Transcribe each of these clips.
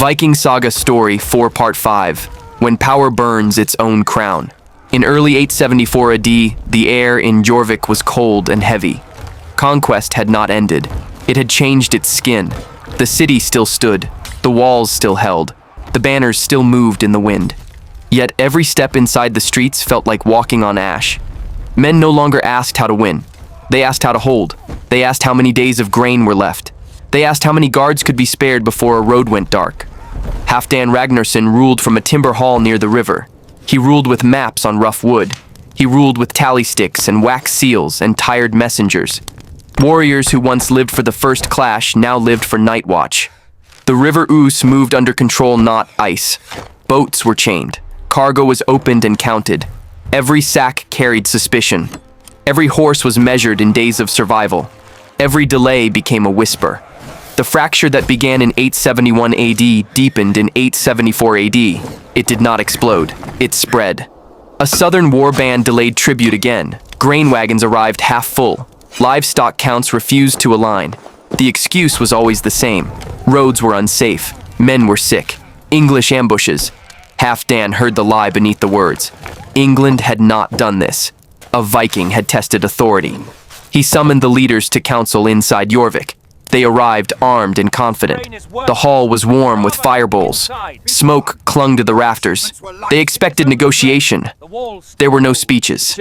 Viking Saga Story 4 Part 5, When Power Burns Its Own Crown. In early 874 AD, the air in Jorvik was cold and heavy. Conquest had not ended. It had changed its skin. The city still stood. The walls still held. The banners still moved in the wind. Yet every step inside the streets felt like walking on ash. Men no longer asked how to win. They asked how to hold. They asked how many days of grain were left. They asked how many guards could be spared before a road went dark. Halfdan Ragnarsson ruled from a timber hall near the river. He ruled with maps on rough wood. He ruled with tally sticks and wax seals and tired messengers. Warriors who once lived for the first clash now lived for night watch. The river Ouse moved under control, not ice. Boats were chained. Cargo was opened and counted. Every sack carried suspicion. Every horse was measured in days of survival. Every delay became a whisper. The fracture that began in 871 AD deepened in 874 AD. It did not explode. It spread. A southern war band delayed tribute again. Grain wagons arrived half full. Livestock counts refused to align. The excuse was always the same. Roads were unsafe. Men were sick. English ambushes. Halfdan heard the lie beneath the words. England had not done this. A Viking had tested authority. He summoned the leaders to council inside Jorvik. They arrived armed and confident. The hall was warm with fire bowls. Smoke clung to the rafters. They expected negotiation. There were no speeches.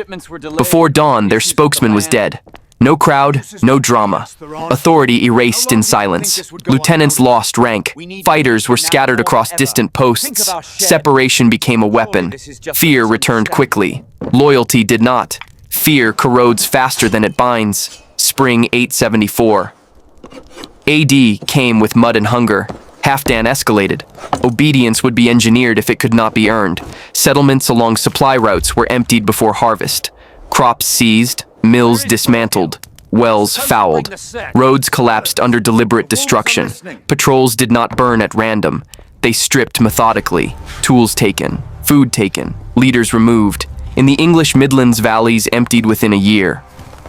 Before dawn, their spokesman was dead. No crowd, no drama. Authority erased in silence. Lieutenants lost rank. Fighters were scattered across distant posts. Separation became a weapon. Fear returned quickly. Loyalty did not. Fear corrodes faster than it binds. Spring 874. AD came with mud and hunger. Halfdan escalated. Obedience would be engineered if it could not be earned. Settlements along supply routes were emptied before harvest. Crops seized, mills dismantled, wells fouled. Roads collapsed under deliberate destruction. Patrols did not burn at random. They stripped methodically. Tools taken, food taken, leaders removed. In the English Midlands valleys emptied within a year.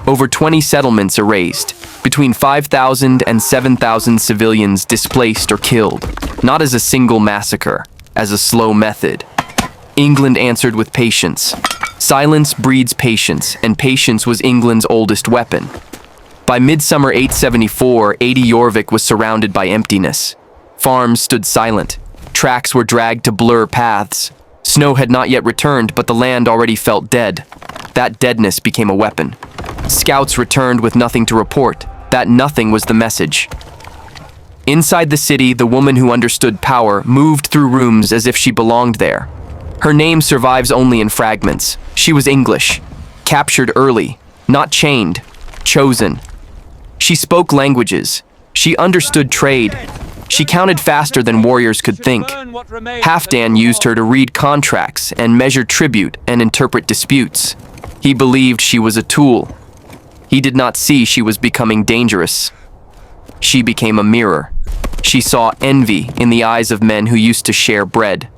Over 20 settlements erased. Between 5,000 and 7,000 civilians displaced or killed, not as a single massacre, as a slow method. England answered with patience. Silence breeds patience, and patience was England's oldest weapon. By midsummer 874, AD Jorvik was surrounded by emptiness. Farms stood silent. Tracks were dragged to blur paths. Snow had not yet returned, but the land already felt dead. That deadness became a weapon. Scouts returned with nothing to report. That nothing was the message. Inside the city, the woman who understood power moved through rooms as if she belonged there. Her name survives only in fragments. She was English. Captured early. Not chained. Chosen. She spoke languages. She understood trade. She counted faster than warriors could think. Halfdan used her to read contracts and measure tribute and interpret disputes. He believed she was a tool. He did not see she was becoming dangerous. She became a mirror. She saw envy in the eyes of men who used to share bread.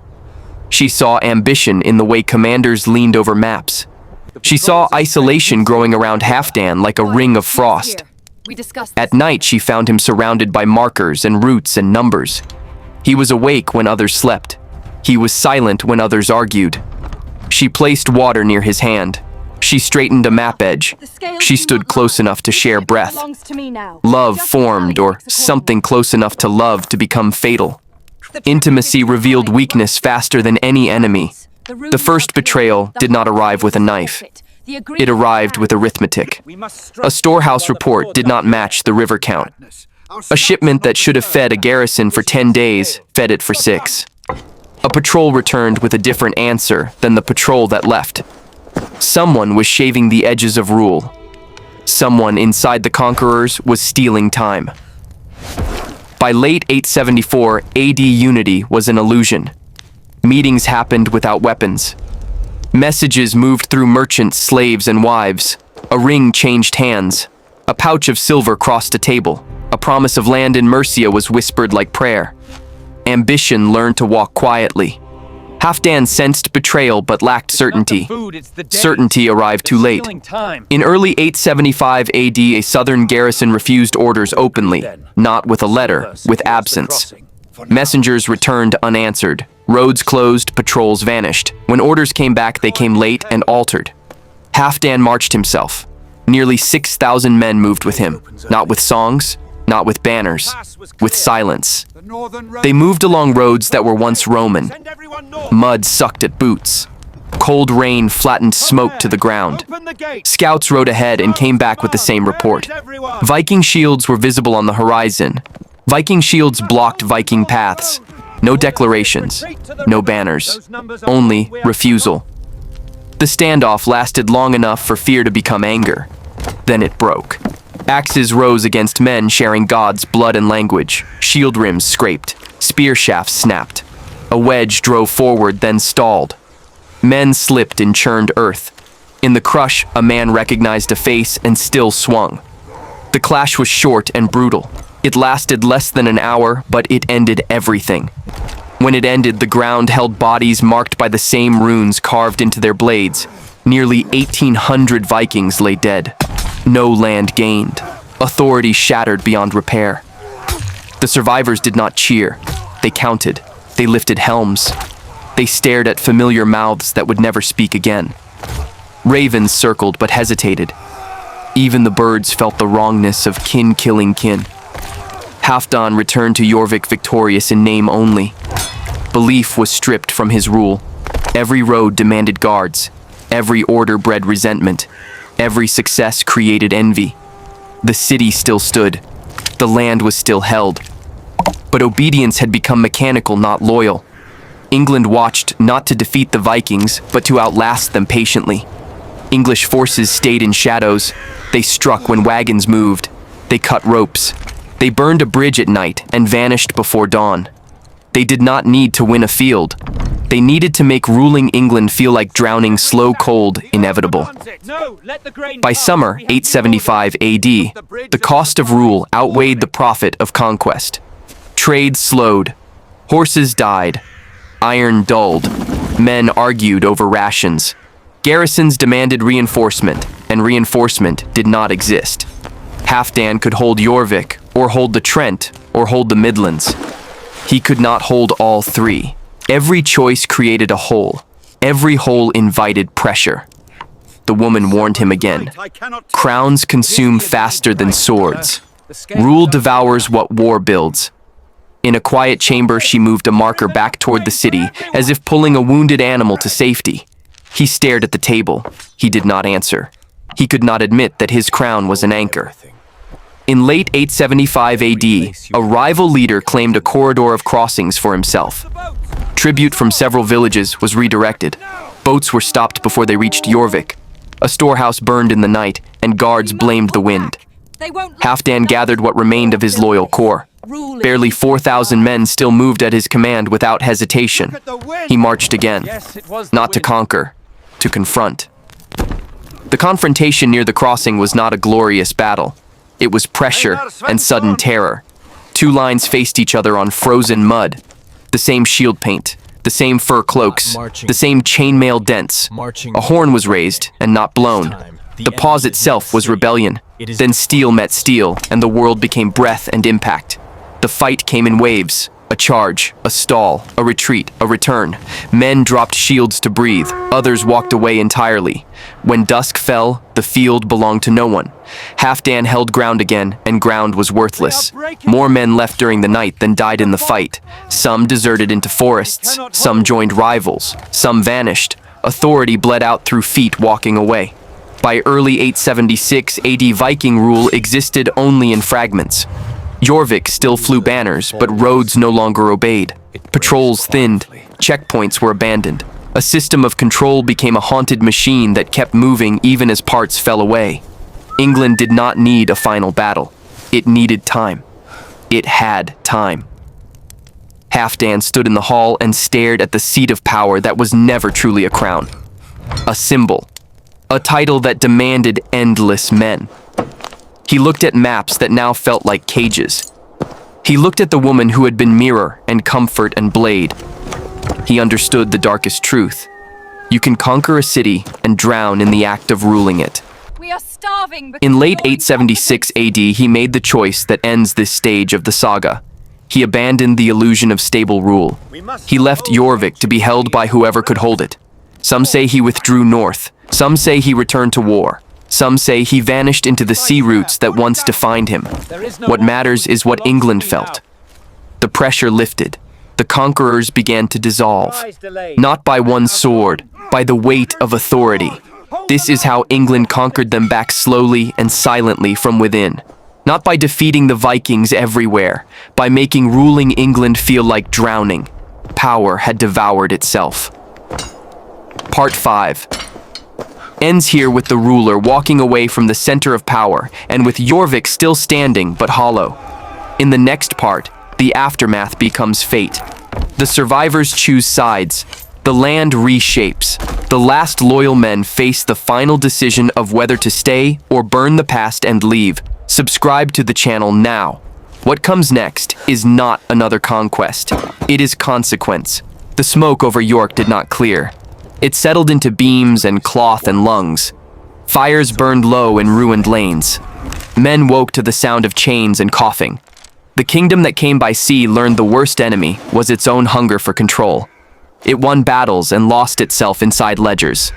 She saw ambition in the way commanders leaned over maps. She saw isolation growing around Halfdan like a ring of frost. At night, she found him surrounded by markers and routes and numbers. He was awake when others slept. He was silent when others argued. She placed water near his hand. She straightened a map edge. She stood close enough to share breath. Love formed, or something close enough to love to become fatal. Intimacy revealed weakness faster than any enemy. The first betrayal did not arrive with a knife. It arrived with arithmetic. A storehouse report did not match the river count. A shipment that should have fed a garrison for 10 days fed it for 6. A patrol returned with a different answer than the patrol that left. Someone was shaving the edges of rule. Someone inside the conquerors was stealing time. By late 874, AD unity was an illusion. Meetings happened without weapons. Messages moved through merchants, slaves, and wives. A ring changed hands. A pouch of silver crossed a table. A promise of land in Mercia was whispered like prayer. Ambition learned to walk quietly. Halfdan sensed betrayal but lacked certainty. Certainty arrived too late. In early 875 AD, a southern garrison refused orders openly, not with a letter, with absence. Messengers returned unanswered. Roads closed, patrols vanished. When orders came back, they came late and altered. Halfdan marched himself. Nearly 6,000 men moved with him, not with songs, not with banners, with silence. They moved along roads that were once Roman. Mud sucked at boots. Cold rain flattened smoke to the ground. Scouts rode ahead and came back with the same report. Viking shields were visible on the horizon. Viking shields blocked Viking paths. No declarations, no banners, only refusal. The standoff lasted long enough for fear to become anger. Then it broke. Axes rose against men sharing God's blood and language. Shield rims scraped. Spear shafts snapped. A wedge drove forward, then stalled. Men slipped in churned earth. In the crush, a man recognized a face and still swung. The clash was short and brutal. It lasted less than an hour, but it ended everything. When it ended, the ground held bodies marked by the same runes carved into their blades. Nearly 1,800 Vikings lay dead. No land gained. Authority shattered beyond repair. The survivors did not cheer. They counted. They lifted helms. They stared at familiar mouths that would never speak again. Ravens circled but hesitated. Even the birds felt the wrongness of kin killing kin. Halfdan returned to Jorvik victorious in name only. Belief was stripped from his rule. Every road demanded guards. Every order bred resentment. Every success created envy. The city still stood. The land was still held. But obedience had become mechanical, not loyal. England watched not to defeat the Vikings, but to outlast them patiently. English forces stayed in shadows. They struck when wagons moved. They cut ropes. They burned a bridge at night and vanished before dawn. They did not need to win a field. They needed to make ruling England feel like drowning slow cold, inevitable. By summer, 875 AD, the cost of rule outweighed the profit of conquest. Trade slowed. Horses died. Iron dulled. Men argued over rations. Garrisons demanded reinforcement, and reinforcement did not exist. Halfdan could hold Jorvik, or hold the Trent, or hold the Midlands. He could not hold all three. Every choice created a hole. Every hole invited pressure. The woman warned him again. Crowns consume faster than swords. Rule devours what war builds. In a quiet chamber, she moved a marker back toward the city, as if pulling a wounded animal to safety. He stared at the table. He did not answer. He could not admit that his crown was an anchor. In late 875 AD, a rival leader claimed a corridor of crossings for himself. Tribute from several villages was redirected. Boats were stopped before they reached Jorvik. A storehouse burned in the night, and guards blamed the wind. Halfdan gathered what remained of his loyal corps. Barely 4,000 men still moved at his command without hesitation. He marched again, not to conquer, to confront. The confrontation near the crossing was not a glorious battle. It was pressure and sudden terror. Two lines faced each other on frozen mud. The same shield paint, the same fur cloaks, the same chainmail dents. A horn was raised and not blown. The pause itself was rebellion. Then steel met steel, and the world became breath and impact. The fight came in waves. A charge, a stall, a retreat, a return. Men dropped shields to breathe. Others walked away entirely. When dusk fell, the field belonged to no one. Halfdan held ground again, and ground was worthless. More men left during the night than died in the fight. Some deserted into forests. Some joined rivals. Some vanished. Authority bled out through feet walking away. By early 876 AD, Viking rule existed only in fragments. Jorvik still flew banners, but roads no longer obeyed. Patrols thinned. Checkpoints were abandoned. A system of control became a haunted machine that kept moving even as parts fell away. England did not need a final battle. It needed time. It had time. Halfdan stood in the hall and stared at the seat of power that was never truly a crown. A symbol. A title that demanded endless men. He looked at maps that now felt like cages. He looked at the woman who had been mirror and comfort and blade. He understood the darkest truth. You can conquer a city and drown in the act of ruling it. We are starving. In late 876 AD, he made the choice that ends this stage of the saga. He abandoned the illusion of stable rule. He left Jorvik to be held by whoever could hold it. Some say he withdrew north. Some say he returned to war. Some say he vanished into the sea routes that once defined him. What matters is what England felt. The pressure lifted. The conquerors began to dissolve. Not by one sword, by the weight of authority. This is how England conquered them back slowly and silently from within. Not by defeating the Vikings everywhere, by making ruling England feel like drowning. Power had devoured itself. Part 5 ends here with the ruler walking away from the center of power and with Jorvik still standing but hollow. In the next part, the aftermath becomes fate. The survivors choose sides. The land reshapes. The last loyal men face the final decision of whether to stay or burn the past and leave. Subscribe to the channel now. What comes next is not another conquest. It is consequence. The smoke over York did not clear. It settled into beams and cloth and lungs. Fires burned low in ruined lanes. Men woke to the sound of chains and coughing. The kingdom that came by sea learned the worst enemy was its own hunger for control. It won battles and lost itself inside ledgers.